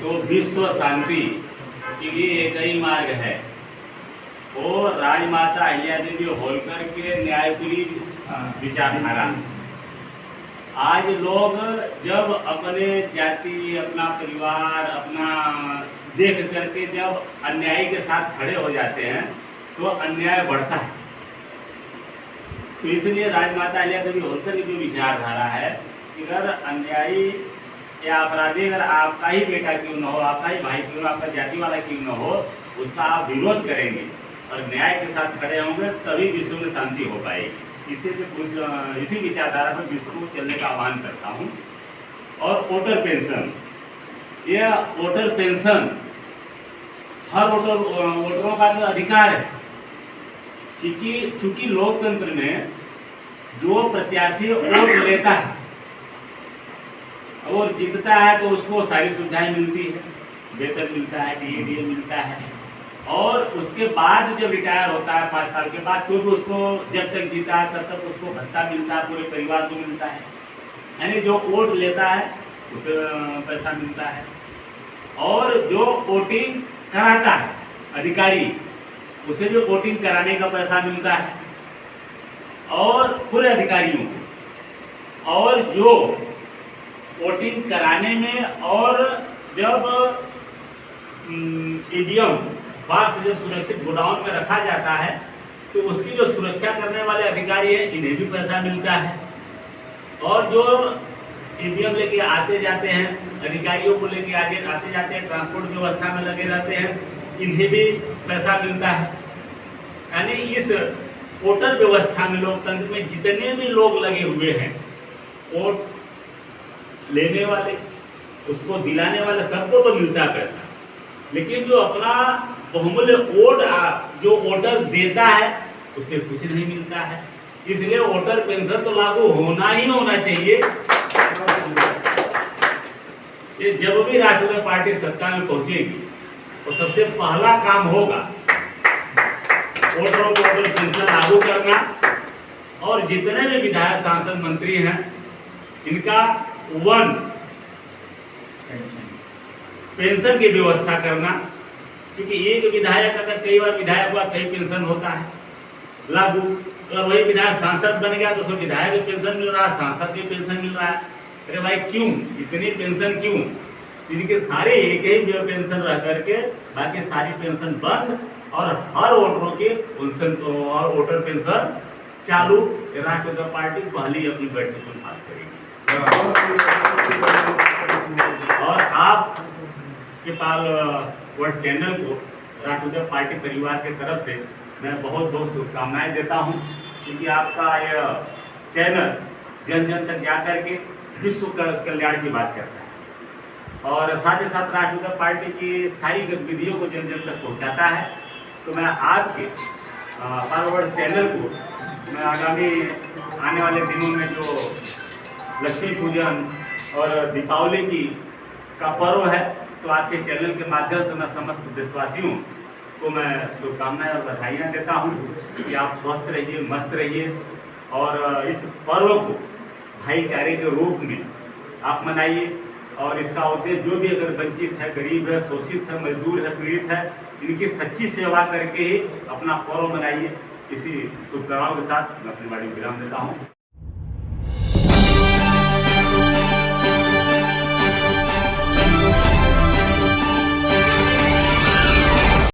तो विश्व शांति के लिए एक ही मार्ग है, वो राजमाता अहिल्यादेवी होलकर के न्यायप्रिय विचारधारा। आज लोग जब अपने जाति, अपना परिवार, अपना देख करके जब अन्याय के साथ खड़े हो जाते हैं तो अन्याय बढ़ता है। तो इसलिए राजमाता अहिल्यादेवी होलकर की जो विचारधारा है कि अगर अन्यायी या अपराधी अगर आपका ही बेटा क्यों न हो, आपका ही भाई क्यों, आपका जाति वाला क्यों न हो, उसका आप विरोध करेंगे और न्याय के साथ खड़े होंगे, तभी विश्व में शांति हो पाएगी। इसी विचारधारा पर विश्व को चलने का आह्वान करता हूँ। और वोटर पेंशन, यह वोटर पेंशन हर वोटरों का जो अधिकार है। चूंकि लोकतंत्र में जो प्रत्याशी वोट लेता है और जीतता है तो उसको सारी सुविधाएं मिलती है, वेतन मिलता है, DA मिलता है, और उसके बाद जब रिटायर होता है 5 साल के बाद तो भी उसको जब तक जीता है तब तक उसको भत्ता मिलता है, पूरे परिवार को मिलता है। यानी जो वोट लेता है उसे पैसा मिलता है, और जो वोटिंग कराता है अधिकारी, उसे भी वोटिंग कराने का पैसा मिलता है, और पूरे अधिकारियों को। और जो वोटिंग कराने में और जब EVM बॉक्स जब सुरक्षित गोडाउन में रखा जाता है तो उसकी जो सुरक्षा करने वाले अधिकारी हैं, इन्हें भी पैसा मिलता है। और जो EVM लेके आते जाते हैं, अधिकारियों को लेके आगे आते जाते हैं, ट्रांसपोर्ट व्यवस्था में लगे रहते हैं, इन्हें भी पैसा मिलता है। यानी इस वोटर व्यवस्था में, लोकतंत्र में जितने भी लोग लगे हुए हैं, वोट लेने वाले, उसको दिलाने वाले, सबको तो मिलता है पैसा। लेकिन जो अपना बहुमूल्य वोट जो वोटर देता है उसे कुछ नहीं मिलता है। इसलिए वोटर पेंशन तो लागू होना ही होना चाहिए। ये जब भी राष्ट्रीय पार्टी सत्ता में पहुंचेगी तो सबसे पहला काम होगा वोटरों को वोटर पेंशन लागू करना, और जितने भी विधायक, सांसद, मंत्री हैं, इनका पेंशन की व्यवस्था करना। क्योंकि एक विधायक अगर कई बार विधायक हुआ, कई पेंशन होता है लागू, और वही विधायक सांसद बन गया तो उसको विधायक की पेंशन मिल रहा है, सांसद की पेंशन मिल रहा है। अरे भाई क्यों इतनी पेंशन क्यों? इनके सारे एक ही पेंशन रह करके बाकी सारी पेंशन बंद, और हर वोटरों की पेंशन और वोटर पेंशन चालू। राष्ट्रीय पार्टी पहली अपनी बैठक में पास करेगी। और आप के पाल वर्ल्ड चैनल को राष्ट्रीय पार्टी परिवार के तरफ से मैं बहुत बहुत शुभकामनाएं देता हूं, क्योंकि आपका यह चैनल जन जन तक जाकर के विश्व कल्याण की बात करता है, और साथ ही साथ राष्ट्रीय पार्टी की सारी गतिविधियों को जन जन तक पहुंचाता है। तो मैं आपके पाल वर्ल्ड चैनल को मैं आगामी आने वाले दिनों में जो लक्ष्मी पूजन और दीपावली का पर्व है, तो आपके चैनल के माध्यम से मैं समस्त देशवासियों को मैं शुभकामनाएं और बधाइयाँ देता हूँ कि आप स्वस्थ रहिए, मस्त रहिए, और इस पर्व को भाईचारे के रूप में आप मनाइए। और इसका उद्देश्य जो भी अगर वंचित है, गरीब है, शोषित है, मजदूर है, पीड़ित है, इनकी सच्ची सेवा करके ही अपना पर्व मनाइए। इसी शुभकामनाओं के साथ मैं अपनी वाणी विराम देता हूँ।